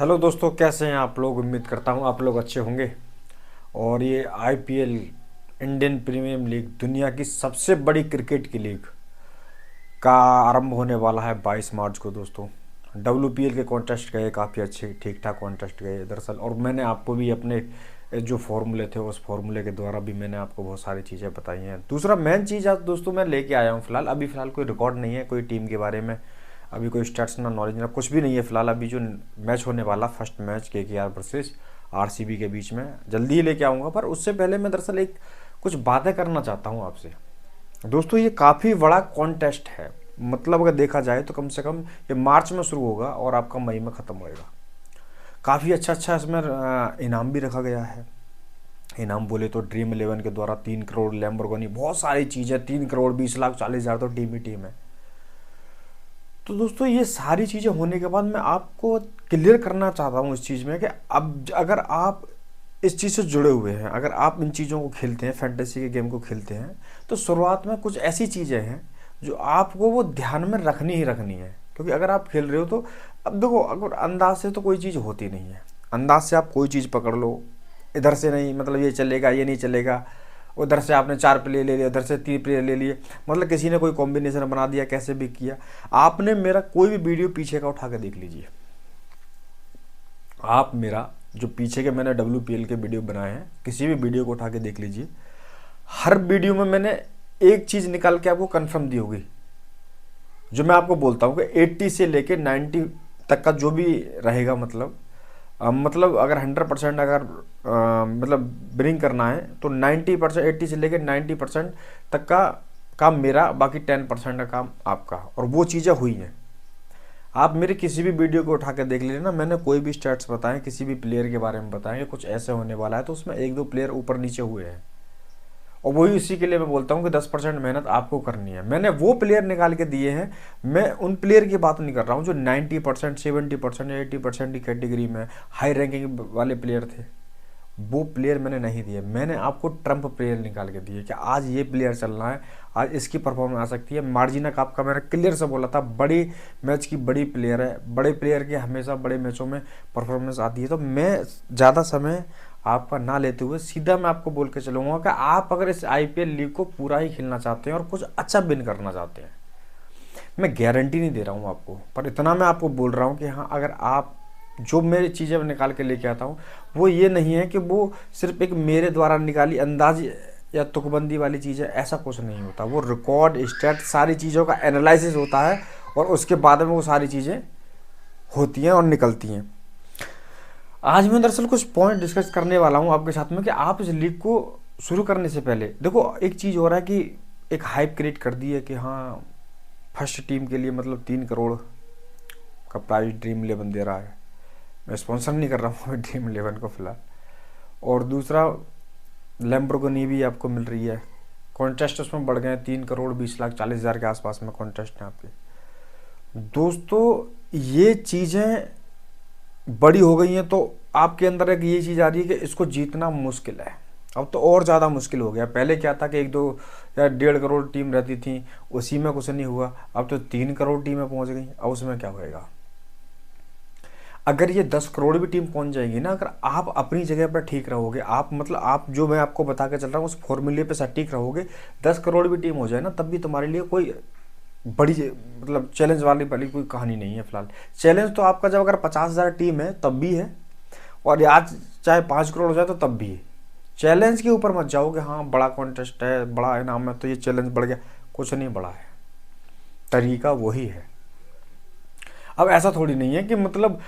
Hello दोस्तों, कैसे हैं आप लोग। उम्मीद करता हूं आप लोग अच्छे होंगे। और ये आईपीएल, इंडियन प्रीमियम लीग, दुनिया की सबसे बड़ी क्रिकेट की लीग का आरंभ होने वाला है 22 मार्च को दोस्तों। डब्ल्यूपीएल के कॉन्टेस्ट गए, काफ़ी अच्छे ठीक ठाक कॉन्टेस्ट गए दरअसल। और मैंने आपको भी अपने जो फॉर्मूले थे उस फॉर्मूले के द्वारा भी मैंने आपको बहुत सारी चीज़ें बताई हैं। दूसरा मेन चीज़ आज दोस्तों मैं लेके आया हूँ फिलहाल। अभी फ़िलहाल कोई रिकॉर्ड नहीं है कोई टीम के बारे में, अभी कोई स्टैट्स ना नॉलेज ना कुछ भी नहीं है फिलहाल। अभी जो मैच होने वाला first match KKR versus RCB के बीच में जल्दी ही लेके आऊँगा। पर उससे पहले मैं दरअसल एक कुछ बातें करना चाहता हूँ आपसे दोस्तों। ये काफ़ी बड़ा कॉन्टेस्ट है, मतलब अगर देखा जाए तो कम से कम ये मार्च में शुरू होगा और आपका मई में ख़त्म होएगा। काफ़ी अच्छा अच्छा इसमें इनाम भी रखा गया है। इनाम बोले तो ड्रीम 11 के द्वारा 3 करोड़, लैम्बोर्गिनी, बहुत सारी चीज़ें, 3 करोड़ 20 लाख 40 हज़ार तो टीम ही टीम है। तो दोस्तों ये सारी चीज़ें होने के बाद मैं आपको क्लियर करना चाहता हूँ इस चीज़ में कि अब अगर आप इस चीज़ से जुड़े हुए हैं, अगर आप इन चीज़ों को खेलते हैं, फैंटेसी के गेम को खेलते हैं, तो शुरुआत में कुछ ऐसी चीज़ें हैं जो आपको वो ध्यान में रखनी ही रखनी है। क्योंकि अगर आप खेल रहे हो तो अब देखो, अगर अंदाज से तो कोई चीज़ होती नहीं है। अंदाज से आप कोई चीज़ पकड़ लो, इधर से नहीं, मतलब ये चलेगा ये नहीं चलेगा, उधर से आपने 4 प्लेयर ले लिया, उधर से 3 प्लेयर ले लिए, मतलब किसी ने कोई कॉम्बिनेशन बना दिया, कैसे भी किया। आपने मेरा कोई भी वीडियो पीछे का उठा के देख लीजिए। आप मेरा जो पीछे के मैंने डब्ल्यूपीएल के वीडियो बनाए हैं, किसी भी वीडियो को उठा के देख लीजिए। हर वीडियो में मैंने एक चीज़ निकाल के आपको कंफर्म दी होगी, जो मैं आपको बोलता हूँ कि 80 से लेके 90 तक का जो भी रहेगा, मतलब अगर 100% अगर मतलब ब्रिंग करना है तो 90%, 80 से लेकर 90% तक का काम मेरा, बाकी 10% का काम आपका। और वो चीज़ें हुई हैं। आप मेरे किसी भी वीडियो को उठा कर देख लेना, मैंने कोई भी स्टैट्स बताएं, किसी भी प्लेयर के बारे में बताएं कि कुछ ऐसे होने वाला है, तो उसमें 1-2 प्लेयर ऊपर नीचे हुए हैं। और वही उसी के लिए मैं बोलता हूँ कि 10% मेहनत आपको करनी है। मैंने वो प्लेयर निकाल के दिए हैं, मैं उन प्लेयर की बात नहीं कर रहा हूँ जो 90%, 70% या 80% की कैटेगरी में हाई रैंकिंग वाले प्लेयर थे। वो प्लेयर मैंने नहीं दिए, मैंने आपको ट्रम्प प्लेयर निकाल के दिए कि आज ये प्लेयर चलना है, आज इसकी परफॉर्मेंस आ सकती है। मार्जिनक आपका मैंने क्लियर से बोला था, बड़ी मैच की बड़ी प्लेयर है, बड़े प्लेयर की हमेशा बड़े मैचों में परफॉर्मेंस आती है। तो मैं ज़्यादा समय आपका ना लेते हुए सीधा मैं आपको बोल के चलूँगा कि आप अगर इस आईपीएल लीग को पूरा ही खेलना चाहते हैं और कुछ अच्छा विन करना चाहते हैं, मैं गारंटी नहीं दे रहा हूँ आपको, पर इतना मैं आपको बोल रहा हूँ कि हाँ, अगर आप जो मेरी चीज़ें निकाल के लेके आता हूँ वो ये नहीं है कि वो सिर्फ एक मेरे द्वारा निकाली अंदाज या तुकबंदी वाली चीज़ है, ऐसा कुछ नहीं होता। वो रिकॉर्ड, स्टैट, सारी चीज़ों का एनालिसिस होता है और उसके बाद में वो सारी चीज़ें होती हैं और निकलती हैं। आज मैं दरअसल कुछ पॉइंट डिस्कस करने वाला हूँ आपके साथ में कि आप इस लीग को शुरू करने से पहले देखो, एक चीज़ हो रहा है कि एक हाइप क्रिएट कर दी है कि हाँ, फर्स्ट टीम के लिए मतलब 3 करोड़ का प्राइस ड्रीम 11 दे रहा है। मैं स्पॉन्सर नहीं कर रहा हूँ ड्रीम 11 को फिलहाल। और दूसरा, लैम्बोर्गिनी भी आपको मिल रही है। कॉन्टेस्ट उसमें बढ़ गए, 3 करोड़ 20 लाख 40 हज़ार के आसपास में कॉन्टेस्ट हैं आपके। दोस्तों ये चीज़ें बड़ी हो गई हैं, तो आपके अंदर एक ये चीज़ आ रही है कि इसको जीतना मुश्किल है। अब तो और ज़्यादा मुश्किल हो गया। पहले क्या था कि 1-2 या 1.5 करोड़ टीम रहती थी, उसी में कुछ नहीं हुआ। अब तो 3 करोड़ टीमें पहुंच गई, अब उसमें क्या होएगा। अगर ये 10 करोड़ भी टीम पहुंच जाएगी ना, अगर आप अपनी जगह पर ठीक रहोगे, आप मतलब आप जो मैं आपको बता के चल रहा हूँ उस फॉर्मूले पे सटीक रहोगे, 10 करोड़ भी टीम हो जाए ना, तब भी तुम्हारे लिए कोई बड़ी मतलब चैलेंज वाली वाली कोई कहानी नहीं है फिलहाल। चैलेंज तो आपका जब अगर 50,000 टीम है तब भी है, और आज चाहे 5 करोड़ हो जाए तो तब भी है। चैलेंज के ऊपर मत जाओ कि हाँ बड़ा कॉन्टेस्ट है, बड़ा इनाम है तो ये चैलेंज बढ़ गया। कुछ नहीं बढ़ा है, तरीका वही है। अब ऐसा थोड़ी नहीं है कि मतलब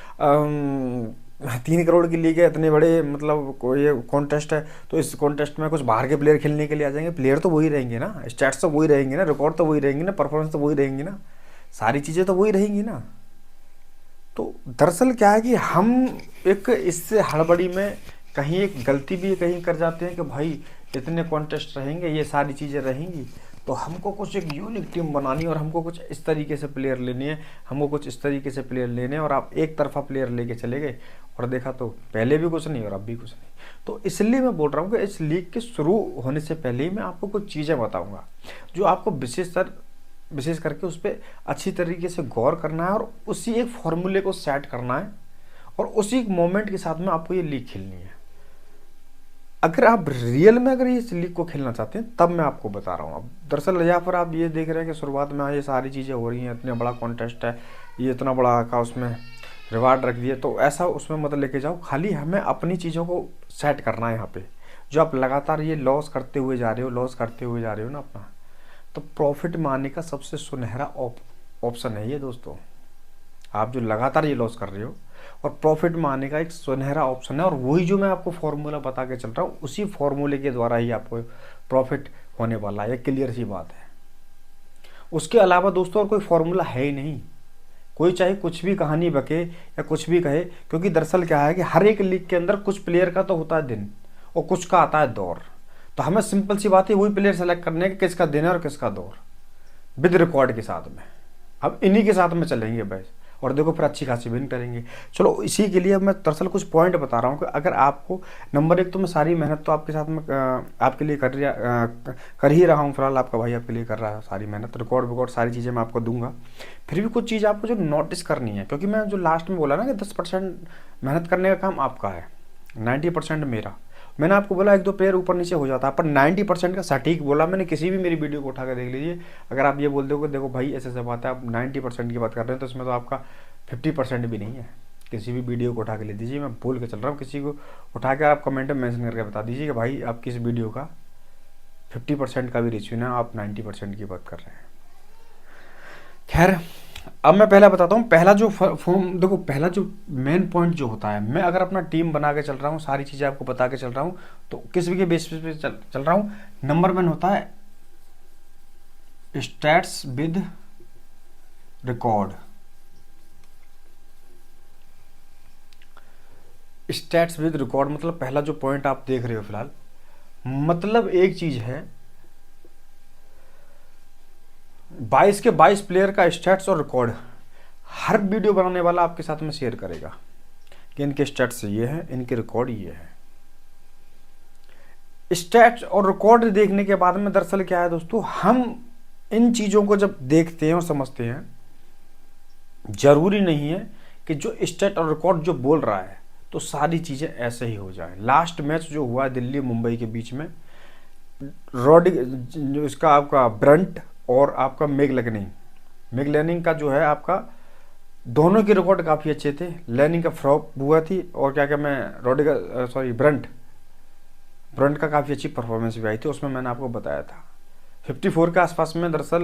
3 करोड़ की लीग है, इतने बड़े मतलब कोई ये कॉन्टेस्ट है तो इस कॉन्टेस्ट में कुछ बाहर के प्लेयर खेलने के लिए आ जाएंगे। प्लेयर तो वही रहेंगे ना, स्टैट्स तो वही रहेंगे ना, रिकॉर्ड तो वही रहेंगे ना, परफॉर्मेंस तो वही रहेंगी ना, सारी चीज़ें तो वही रहेंगी ना। तो दरअसल क्या है कि हम एक इससे हड़बड़ी में कहीं एक गलती भी कहीं कर जाते हैं कि भाई इतने कॉन्टेस्ट रहेंगे, ये सारी चीज़ें रहेंगी, तो हमको कुछ एक यूनिक टीम बनानी है और हमको कुछ इस तरीके से प्लेयर लेने हैं, हमको कुछ इस तरीके से प्लेयर लेने हैं। और आप एक तरफा प्लेयर लेके चले गए और देखा तो पहले भी कुछ नहीं और अब भी कुछ नहीं। तो इसलिए मैं बोल रहा हूँ कि इस लीग के शुरू होने से पहले ही मैं आपको कुछ चीज़ें बताऊँगा जो आपको विशेष करके उस पर अच्छी तरीके से गौर करना है और उसी एक फॉर्मूले को सेट करना है और उसी मोमेंट के साथ में आपको ये लीग खेलनी है। अगर आप रियल में अगर इस लीग को खेलना चाहते हैं तब मैं आपको बता रहा हूँ। अब दरअसल यहाँ पर आप ये देख रहे हैं कि शुरुआत में ये सारी चीज़ें हो रही हैं, इतना बड़ा कॉन्टेस्ट है, ये इतना बड़ा का उसमें रिवार्ड रख दिए, तो ऐसा उसमें मत लेके जाओ। खाली हमें अपनी चीज़ों को सेट करना है यहाँ पे। जो आप लगातार ये लॉस करते हुए जा रहे हो, लॉस करते हुए जा रहे हो ना अपना, तो प्रॉफिट में आने का सबसे सुनहरा ऑप्शन है ये दोस्तों। आप जो लगातार ये लॉस कर रहे हो और प्रॉफिट में आने का एक सुनहरा ऑप्शन है, और वही जो मैं आपको फॉर्मूला बता के चल रहा हूँ, उसी फॉर्मूले के द्वारा ही आपको प्रॉफिट होने वाला है। ये क्लियर सी बात है। उसके अलावा दोस्तों और कोई फॉर्मूला है ही नहीं। कोई चाहे कुछ भी कहानी बके या कुछ भी कहे, क्योंकि दरअसल क्या है कि हर एक लीग के अंदर कुछ प्लेयर का तो होता है दिन और कुछ का आता है दौर। तो हमें सिंपल सी बात है वही प्लेयर सेलेक्ट करने के किसका दिन है और किसका दौर, विद रिकॉर्ड के साथ में। अब इन्हीं के साथ में चलेंगे बस, और देखो फिर अच्छी खासी विन करेंगे। चलो इसी के लिए मैं दरअसल कुछ पॉइंट बता रहा हूँ कि अगर आपको, नंबर एक तो मैं सारी मेहनत तो आपके साथ में आपके लिए कर ही रहा हूँ। फिलहाल आपका भाई आपके लिए कर रहा है सारी मेहनत, रिकॉर्ड सारी चीज़ें मैं आपको दूंगा। फिर भी कुछ चीज़ आपको जो नोटिस करनी है, क्योंकि मैं जो लास्ट में बोला ना कि 10% मेहनत करने का काम आपका है, 90% मेरा। मैंने आपको बोला 1-2 प्लेयर ऊपर नीचे हो जाता है, पर 90% का सटीक बोला मैंने। किसी भी मेरी वीडियो को उठा कर देख लीजिए, अगर आप ये बोल दोगे देखो भाई ऐसे ऐसे बात है, आप 90% की बात कर रहे हैं, तो इसमें तो आपका 50% भी नहीं है। किसी भी वीडियो को उठा के ले दीजिए, मैं बोल के चल रहा हूँ, किसी को उठा के आप कमेंट में मेंशन करके बता दीजिए कि भाई आप किस वीडियो का 50% का भी रेशियो ना, आप 90% की बात कर रहे हैं। खैर अब मैं पहला बताता हूँ। पहला जो फॉर्म देखो, पहला जो मेन पॉइंट जो होता है, मैं अगर अपना टीम बना के चल रहा हूँ, सारी चीज़ें आपको बता के चल रहा हूँ, तो किस भी के बेसिस पे चल रहा हूँ। नंबर 1 होता है stats with record. Stats with record मतलब पहला जो पॉइंट आप देख रहे हो फिलहाल, मतलब एक चीज है 22 के 22 प्लेयर का स्टैट्स और रिकॉर्ड हर वीडियो बनाने वाला आपके साथ में शेयर करेगा कि इनके स्टैट्स ये हैं, इनके रिकॉर्ड ये है। स्टैट्स और रिकॉर्ड देखने के बाद में दरअसल क्या है दोस्तों, हम इन चीज़ों को जब देखते हैं और समझते हैं, जरूरी नहीं है कि जो स्टैट और रिकॉर्ड जो बोल रहा है तो सारी चीज़ें ऐसे ही हो जाए। लास्ट मैच जो हुआ दिल्ली मुंबई के बीच में, इसका आपका ब्रंट और आपका मैगलैनिंग का जो है आपका, दोनों के रिकॉर्ड काफ़ी अच्छे थे। लैनिंग का फ्लॉप हुआ थी, और क्या मैं ब्रंट का काफ़ी अच्छी परफॉर्मेंस भी आई थी, उसमें मैंने आपको बताया था। 54 के आसपास में दरअसल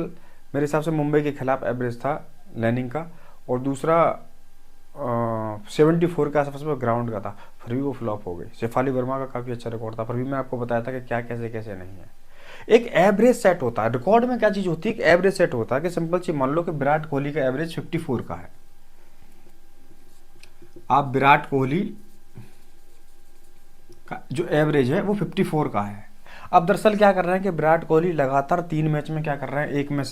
मेरे हिसाब से मुंबई के खिलाफ एवरेज था लैनिंग का, और दूसरा 74 के आसपास में ग्राउंड का था, फिर भी वो फ्लॉप हो गई। शेफाली वर्मा का काफ़ी अच्छा रिकॉर्ड था, फिर भी मैं आपको बताया था कि क्या कैसे कैसे नहीं है। एक एवरेज सेट होता है रिकॉर्ड में, क्या चीज़ होती है कि एवरेज सेट होता है कि सिंपल सी मान लो कि विराट कोहली का एवरेज 54 का है, आप विराट कोहली का जो एवरेज है वो 54 का है। अब दरअसल क्या कर रहे हैं कि विराट कोहली लगातार 3 मैच में क्या कर रहे हैं, एक मैच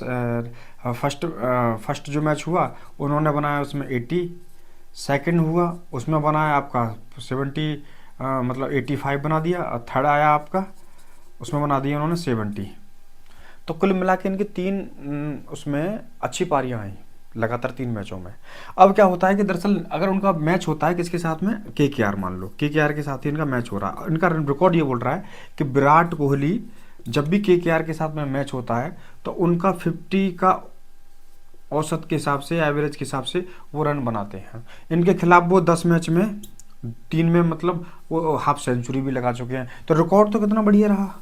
फर्स्ट जो मैच हुआ उन्होंने बनाया उसमें 80, सेकंड हुआ उसमें बनाया आपका 70 मतलब 85 बना दिया, और थर्ड आया आपका उसमें बना दिया उन्होंने 70। तो कुल मिला के इनकी 3 उसमें अच्छी पारियां आई लगातार 3 मैचों में। अब क्या होता है कि दरअसल अगर उनका मैच होता है किसके साथ में, केकेआर, मान लो केकेआर के साथ ही इनका मैच हो रहा है, इनका रिकॉर्ड ये बोल रहा है कि विराट कोहली जब भी केकेआर के साथ में मैच होता है तो उनका 50 का औसत के हिसाब से, एवरेज के हिसाब से वो रन बनाते हैं। इनके खिलाफ वो 10 मैच में 3 में मतलब वो हाफ सेंचुरी भी लगा चुके हैं। तो रिकॉर्ड तो कितना बढ़िया रहा,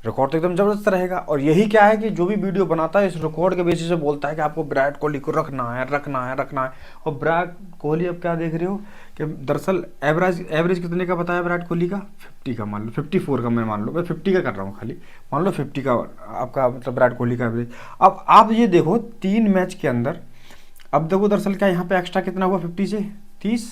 रिकॉर्ड तो एकदम जबरदस्त रहेगा। और यही क्या है कि जो भी वीडियो बनाता है इस रिकॉर्ड के बेसिस पे बोलता है कि आपको विराट कोहली को रखना है। और विराट कोहली अब क्या देख रहे हो कि दरअसल एवरेज कितने का बताया विराट कोहली का, 50 का, मान लो 54 का, मैं मान लो मैं 50 का कर रहा हूँ खाली, मान लो 50 का आपका मतलब विराट कोहली का एवरेज। अब आप ये देखो 3 मैच के अंदर, अब देखो दरअसल क्या यहाँ पे एक्स्ट्रा कितना हुआ, 50 से 30,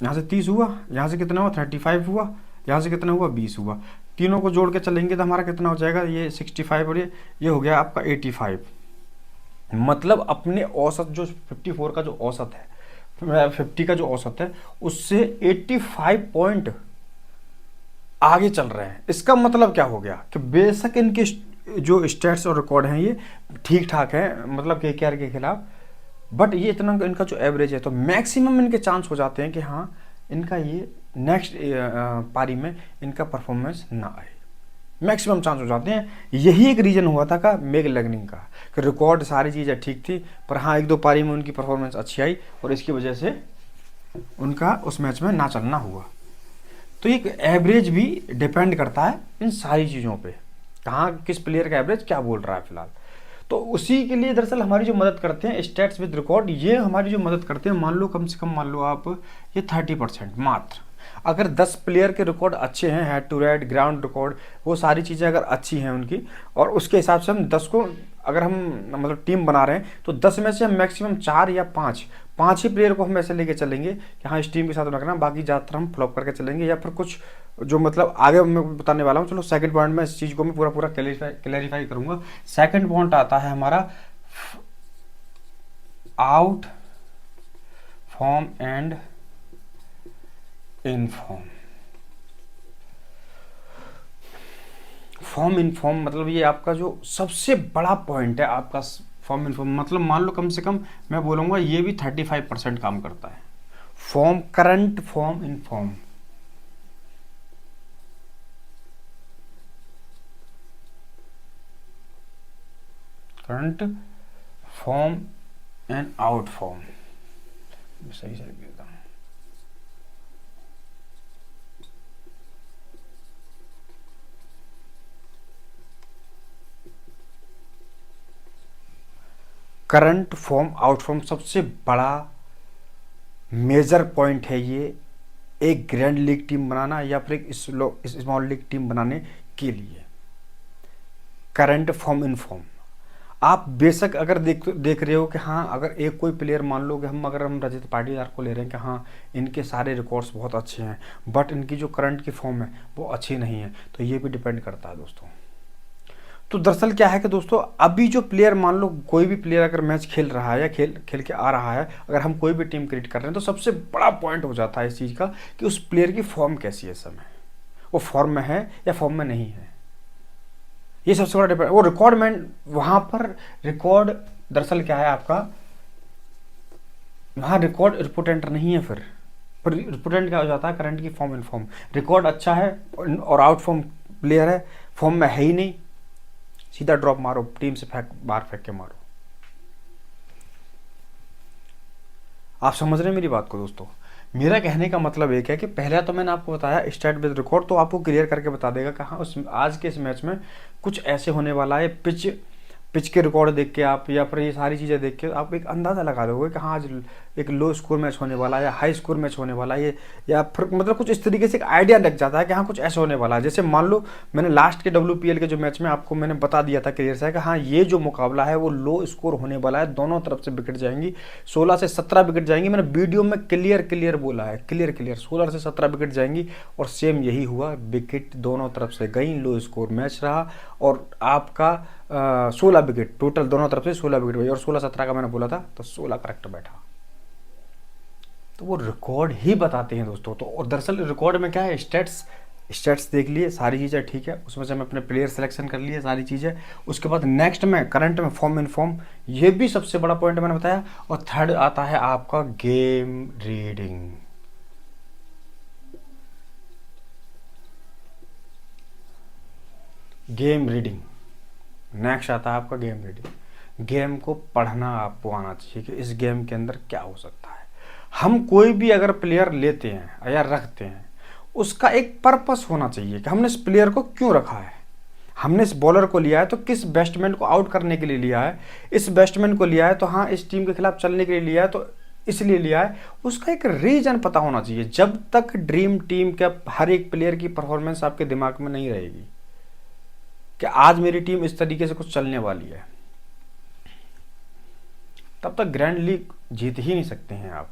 यहाँ से 30 हुआ, यहाँ से कितना हुआ 35 हुआ, यहाँ से कितना हुआ 20 हुआ। तीनों को जोड़ के चलेंगे तो हमारा कितना हो जाएगा, ये 65 और ये हो गया आपका 85। मतलब अपने औसत जो 54 का जो औसत है, 50 का जो औसत है उससे 85 पॉइंट आगे चल रहे हैं। इसका मतलब क्या हो गया कि बेशक इनके जो स्टैट्स और रिकॉर्ड हैं ये ठीक ठाक है, मतलब केकेआर के खिलाफ बट ये इतना इनका जो एवरेज है, तो मैक्सिमम इनके चांस हो जाते हैं कि हाँ इनका ये नेक्स्ट पारी में इनका परफॉर्मेंस ना आए, मैक्सिमम चांस हो जाते हैं। यही एक रीज़न हुआ था का मेग लैंगनिंग का, कि रिकॉर्ड सारी चीज़ें ठीक थी, पर हाँ एक दो पारी में उनकी परफॉर्मेंस अच्छी आई और इसकी वजह से उनका उस मैच में ना चलना हुआ। तो एक एवरेज भी डिपेंड करता है इन सारी चीज़ों पे, कहाँ किस प्लेयर का एवरेज क्या बोल रहा है फिलहाल। तो उसी के लिए दरअसल हमारी जो मदद करते हैं स्टैट्स विद रिकॉर्ड, ये हमारी जो मदद करते हैं, मान लो कम से कम मान लो आप ये 30% मात्र, अगर 10 प्लेयर के रिकॉर्ड अच्छे हैं, head to head, ground record, वो सारी चीज़ें अगर अच्छी हैं उनकी, और उसके हिसाब से हम 10 को अगर हम मतलब टीम बना रहे हैं, तो 10 में से हम मैक्सिमम 4 या 5 ही प्लेयर को हम ऐसे लेके चलेंगे कि हाँ इस टीम के साथ रखना, बाकी ज़्यादातर हम फ्लॉप करके चलेंगे, या फिर कुछ जो मतलब आगे मैं बताने वाला हूँ। चलो सेकंड पॉइंट में इस चीज़ को मैं पूरा क्लैरिफाई करूँगा। सेकंड पॉइंट आता है हमारा out form and in form. Form in form मतलब ये आपका जो सबसे बड़ा पॉइंट है आपका फॉर्म इन फॉर्म, मतलब मान लो कम से कम मैं बोलूँगा ये भी 35% काम करता है। Form, current form in form, current form and out form, सही से लिख देता हूँ। करंट फॉर्म आउट फॉर्म सबसे बड़ा मेजर पॉइंट है ये एक ग्रैंड लीग टीम बनाना या फिर एक स्मॉल लीग टीम बनाने के लिए। करंट फॉर्म इन फॉर्म, आप बेशक अगर देख रहे हो कि हाँ अगर एक कोई प्लेयर मान लो कि हम रजत पाटीदार को ले रहे हैं कि हाँ इनके सारे रिकॉर्ड्स बहुत अच्छे हैं, बट इनकी जो करंट की फॉर्म है वो अच्छी नहीं है, तो ये भी डिपेंड करता है दोस्तों। तो दरअसल क्या है कि दोस्तों अभी जो प्लेयर मान लो कोई भी प्लेयर अगर मैच खेल रहा है या खेल के आ रहा है, अगर हम कोई भी टीम क्रिएट कर रहे हैं, तो सबसे बड़ा पॉइंट हो जाता है इस चीज़ का कि उस प्लेयर की फॉर्म कैसी है इस समय, वो फॉर्म में है या फॉर्म में नहीं है, ये सबसे बड़ा डिपेंड। वो रिकॉर्ड में वहाँ पर रिकॉर्ड दरअसल क्या है आपका, वहाँ रिकॉर्ड रिपोर्टेंट नहीं है, फिर रिपोर्टेंट क्या हो जाता है, करंट की फॉर्म इन फॉर्म। रिकॉर्ड अच्छा है और आउट फॉर्म प्लेयर है, फॉर्म में है ही नहीं, सीधा ड्रॉप मारो, टीम से बाहर फेंक के मारो। आप समझ रहे हैं मेरी बात को दोस्तों? मेरा कहने का मतलब एक है कि पहले तो मैंने आपको बताया स्टैट बेस्ड रिकॉर्ड, तो आपको क्लियर करके बता देगा कि हाँ उस आज के इस मैच में कुछ ऐसे होने वाला है। पिच के रिकॉर्ड देख के आप या फिर ये सारी चीज़ें देख के आप एक अंदाज़ा लगा दोगे कि हाँ आज एक लो स्कोर मैच होने वाला है या हाई स्कोर मैच होने वाला है, या फिर मतलब कुछ इस तरीके से एक आइडिया लग जाता है कि हाँ कुछ ऐसा होने वाला है। जैसे मान लो मैंने लास्ट के WPL के जो मैच में आपको मैंने बता दिया था क्लियर से कि हाँ ये जो मुकाबला है वो लो स्कोर होने वाला है, दोनों तरफ से विकेट जाएंगी, 16 से 17 विकेट जाएंगी। मैंने वीडियो में क्लियर बोला है, क्लियर 16 से 17 विकेट जाएंगी, और सेम यही हुआ, विकेट दोनों तरफ से गई, लो स्कोर मैच रहा, और आपका 16 विकेट टोटल दोनों तरफ से 16 विकेट हुई, और 16-17 का मैंने बोला था तो 16 करेक्ट बैठा। तो वो रिकॉर्ड ही बताते हैं दोस्तों। तो और दरअसल रिकॉर्ड में क्या है, स्टेट्स देख लिए, सारी चीज़ें ठीक है, उसमें से मैं अपने प्लेयर सिलेक्शन कर लिए सारी चीज़ें। उसके बाद नेक्स्ट में करंट में फॉर्म इन फॉर्म, ये भी सबसे बड़ा पॉइंट मैंने बताया। और थर्ड आता है आपका game reading. Game reading next आता है आपका गेम रीडिंग। गेम को पढ़ना आपको आना चाहिए कि इस गेम के अंदर क्या हो सकता है। हम कोई भी अगर प्लेयर लेते हैं या रखते हैं, उसका एक पर्पस होना चाहिए कि हमने इस प्लेयर को क्यों रखा है। हमने इस बॉलर को लिया है तो किस बैट्समैन को आउट करने के लिए लिया है, इस बैट्समैन को लिया है तो हाँ इस टीम के खिलाफ चलने के लिए लिया है, तो इसलिए लिया है। उसका एक रीजन पता होना चाहिए। जब तक ड्रीम टीम के हर एक प्लेयर की परफॉर्मेंस आपके दिमाग में नहीं रहेगी कि आज मेरी टीम इस तरीके से कुछ चलने वाली है, तब तक ग्रैंड लीग जीत ही नहीं सकते हैं आप।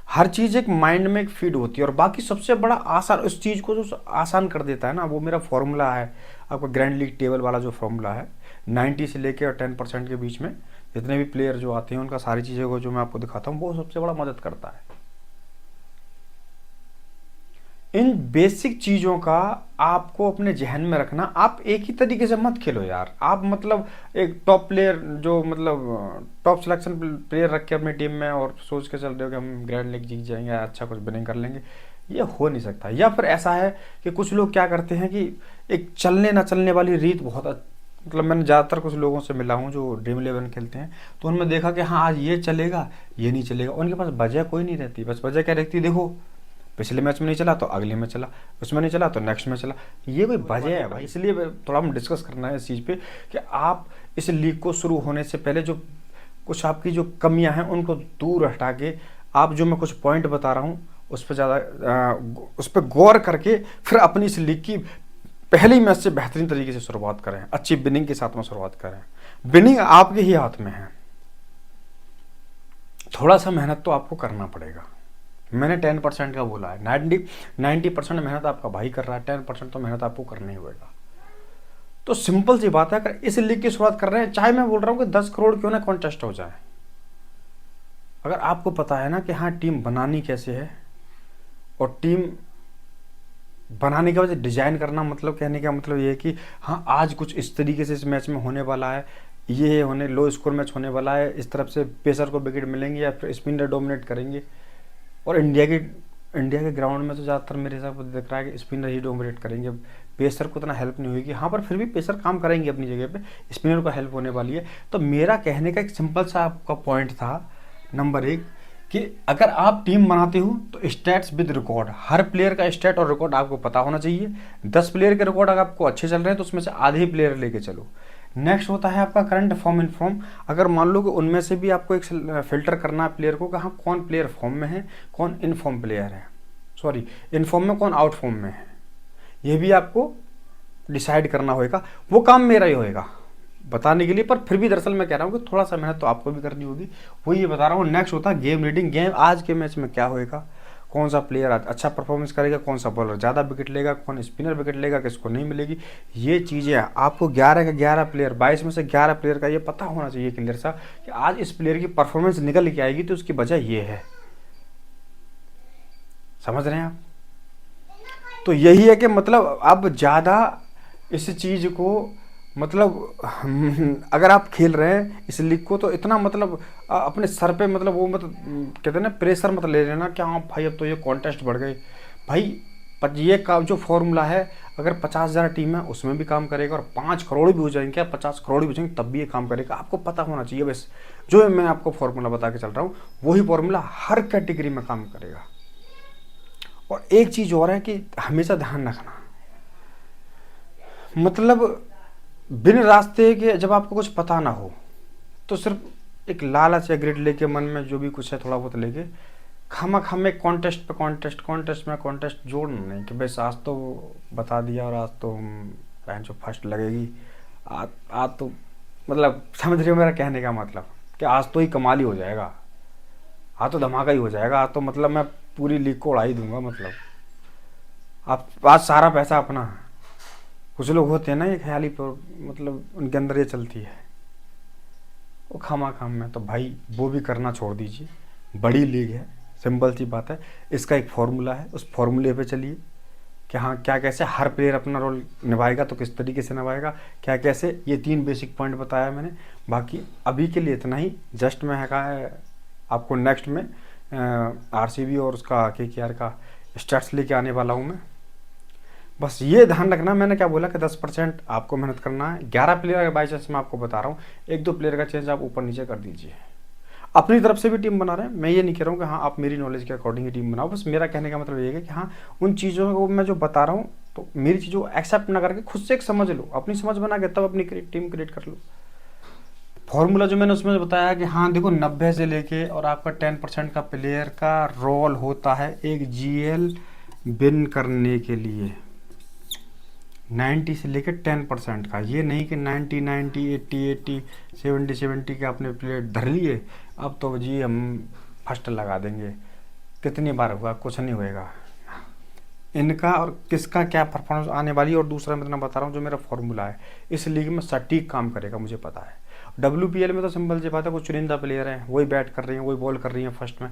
हर चीज़ एक माइंड में एक फीड होती है। और बाकी सबसे बड़ा आसान, उस चीज़ को जो आसान कर देता है ना, वो मेरा फॉर्मूला है आपका ग्रैंड लीग टेबल वाला जो फॉर्मूला है, 90 से लेके और 10% के बीच में जितने भी प्लेयर जो आते हैं उनका सारी चीज़ों को जो मैं आपको दिखाता हूँ, वो सबसे बड़ा मदद करता है। इन बेसिक चीज़ों का आपको अपने जहन में रखना। आप एक ही तरीके से मत खेलो यार। आप मतलब एक टॉप प्लेयर जो मतलब टॉप सिलेक्शन प्लेयर रख के अपनी टीम में और सोच के चल रहे हो कि हम ग्रैंड लीग जीत जाएंगे, अच्छा कुछ विनिंग कर लेंगे, ये हो नहीं सकता। या फिर ऐसा है कि कुछ लोग क्या करते हैं कि एक चलने ना चलने वाली रीत बहुत मतलब मैंने ज़्यादातर कुछ लोगों से मिला हूँ जो ड्रीम इलेवन खेलते हैं, तो उनमें देखा कि हाँ आज ये चलेगा ये नहीं चलेगा, उनके पास वजह कोई नहीं रहती। बस वजह क्या रहती है, देखो पिछले मैच में नहीं चला तो अगले में चला, उसमें नहीं चला तो नेक्स्ट में चला, ये कोई वजह है भाई। इसलिए थोड़ा हम डिस्कस करना है इस चीज़ पे कि आप इस लीग को शुरू होने से पहले जो कुछ आपकी जो कमियां हैं उनको दूर हटा के, आप जो मैं कुछ पॉइंट बता रहा हूँ उस पर ज़्यादा उस पर गौर करके फिर अपनी इस लीग की पहली मैच से बेहतरीन तरीके से शुरुआत करें, अच्छी विनिंग के साथ में शुरुआत करें। विनिंग आपके ही हाथ में है, थोड़ा सा मेहनत तो आपको करना पड़ेगा। मैंने 10% का बोला है, 90% मेहनत आपका भाई कर रहा है, 10% तो मेहनत आपको करना ही होगा। तो सिंपल सी बात है, अगर इस लीग की शुरुआत कर रहे हैं, चाहे मैं बोल रहा हूँ कि 10 करोड़ क्यों ना कॉन्टेस्ट हो जाए, अगर आपको पता है ना कि हाँ टीम बनानी कैसे है, और टीम बनाने के वजह डिजाइन करना, मतलब कहने का मतलब ये है कि हाँ आज कुछ इस तरीके से इस मैच में होने वाला है, ये होने लो स्कोर मैच होने वाला है, इस तरफ से पेसर को विकेट मिलेंगे या फिर स्पिनर डोमिनेट करेंगे। और इंडिया के ग्राउंड में तो ज़्यादातर मेरे हिसाब से दिख रहा है कि स्पिनर ही डोमिनेट करेंगे, पेसर को इतना हेल्प नहीं होगी। हाँ पर फिर भी पेसर काम करेंगे अपनी जगह पे, स्पिनर को हेल्प होने वाली है। तो मेरा कहने का एक सिंपल सा आपका पॉइंट था नंबर 1 कि अगर आप टीम बनाते हो तो stats with record, her player का स्टैट और रिकॉर्ड आपको पता होना चाहिए। 10 प्लेयर के रिकॉर्ड अगर आपको अच्छे चल रहे हैं तो उसमें से आधे ही प्लेयर लेके चलो। नेक्स्ट होता है आपका करंट फॉर्म इन फॉर्म। अगर मान लो कि उनमें से भी आपको एक फिल्टर करना है प्लेयर को, कहाँ कौन प्लेयर फॉर्म में है, कौन इन फॉर्म प्लेयर है, सॉरी इन फॉर्म में कौन आउट फॉर्म में है, ये भी आपको डिसाइड करना होगा। वो काम मेरा ही होएगा बताने के लिए, पर फिर भी दरअसल मैं कह रहा हूँ कि थोड़ा सा मेहनत तो आपको भी करनी होगी, वो ये बता रहा हूँ। नेक्स्ट होता है गेम रीडिंग। गेम आज के मैच में क्या होएगा, कौन सा प्लेयर अच्छा परफॉर्मेंस करेगा, कौन सा बॉलर ज़्यादा विकेट लेगा, कौन स्पिनर विकेट लेगा, किसको नहीं मिलेगी, ये चीज़ें आपको 11 का 11 प्लेयर 22 में से 11 प्लेयर का ये पता होना चाहिए क्लियर सा कि आज इस प्लेयर की परफॉर्मेंस निकल के आएगी तो उसकी वजह ये है। समझ रहे हैं आप? तो यही है कि मतलब अब ज़्यादा इस चीज़ को मतलब अगर आप खेल रहे हैं इस लीग को तो इतना मतलब अपने सर पे मतलब वो मतलब कहते हैं ना प्रेशर मत ले लेना कि हाँ भाई अब तो ये कॉन्टेस्ट बढ़ गए। भाई ये का जो फॉर्मूला है, अगर 50,000 टीम है उसमें भी काम करेगा, और 5 करोड़ भी हो जाएंगे, क्या 50 करोड़ भी हो जाएंगे तब भी ये काम करेगा। आपको पता होना चाहिए बस, जो मैं आपको फॉर्मूला बता के चल रहा हूँ वही फॉर्मूला हर कैटेगरी में काम करेगा। और एक चीज़ और है कि हमेशा ध्यान रखना, मतलब बिन रास्ते के जब आपको कुछ पता ना हो तो सिर्फ एक लालच या ग्रिड लेके मन में जो भी कुछ है थोड़ा बहुत लेके खामा कॉन्टेस्ट पे कॉन्टेस्ट जोड़ना नहीं कि बस आज तो बता दिया और आज तो बहन जो फर्स्ट लगेगी, आज तो मतलब समझ रहे हो मेरा कहने का मतलब कि आज तो ही कमाल ही हो जाएगा, आज तो धमाका ही हो जाएगा, आज तो मतलब मैं पूरी लीग को उड़ा ही दूंगा, मतलब आप आज सारा पैसा अपना। कुछ लोग होते हैं ना ये ख्याली पर, मतलब उनके अंदर ये चलती है वो खाम में, तो भाई वो भी करना छोड़ दीजिए। बड़ी लीग है, सिंपल सी बात है, इसका एक फॉर्मूला है, उस फॉर्मूले पे चलिए कि हाँ क्या कैसे हर प्लेयर अपना रोल निभाएगा तो किस तरीके से निभाएगा, क्या कैसे, ये 3 बेसिक पॉइंट बताया मैंने। बाकी अभी के लिए इतना ही, जस्ट मैं है आपको नेक्स्ट में आरसीबी और उसका केकेआर का स्टैट्स लेके आने वाला हूँ मैं। बस ये ध्यान रखना, मैंने क्या बोला कि 10% आपको मेहनत करना है। 11 प्लेयर अगर बाई चांस मैं आपको बता रहा हूँ, 1-2 प्लेयर का चेंज आप ऊपर नीचे कर दीजिए। अपनी तरफ से भी टीम बना रहे हैं, मैं ये नहीं कह रहा हूँ कि हाँ आप मेरी नॉलेज के अकॉर्डिंग ही टीम बनाओ। बस मेरा कहने का मतलब ये है कि हाँ उन चीज़ों को मैं जो बता रहा हूँ तो मेरी चीज़ों को एक्सेप्ट ना करके खुद से एक समझ लो, अपनी समझ बना के तब अपनी टीम क्रिएट कर लो। फॉर्मूला जो मैंने उसमें बताया कि हाँ देखो 90 से लेके और आपका 10% का प्लेयर का रोल होता है एक GL विन करने के लिए, 90 से लेकर 10% का। ये नहीं कि 90 80 70 के आपने प्लेट धर लिए अब तो जी हम फर्स्ट लगा देंगे। कितनी बार हुआ, कुछ नहीं होएगा। इनका और किसका क्या परफॉर्मेंस आने वाली, और दूसरा मैं इतना बता रहा हूँ जो मेरा फॉर्मूला है इस लीग में सटीक काम करेगा, मुझे पता है। WPL में तो सिंपल सी बात है, कुछ चुनिंदा प्लेयर हैं, वही बैट कर रही हैं, वही बॉल कर रही हैं फर्स्ट में।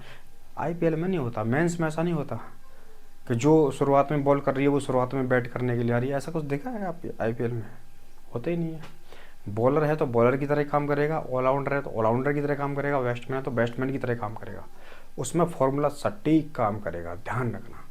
IPL में नहीं होता, मेंस में ऐसा नहीं होता। कि जो शुरुआत में बॉल कर रही है वो शुरुआत में बैट करने के लिए आ रही है। ऐसा कुछ देखा है आप आईपीएल में? होता ही नहीं है। बॉलर है तो बॉलर की तरह काम करेगा, ऑलराउंडर है तो ऑलराउंडर की तरह काम करेगा, बैट्समैन है तो बैट्समैन की तरह काम करेगा। उसमें फॉर्मूला सटीक काम करेगा, ध्यान रखना।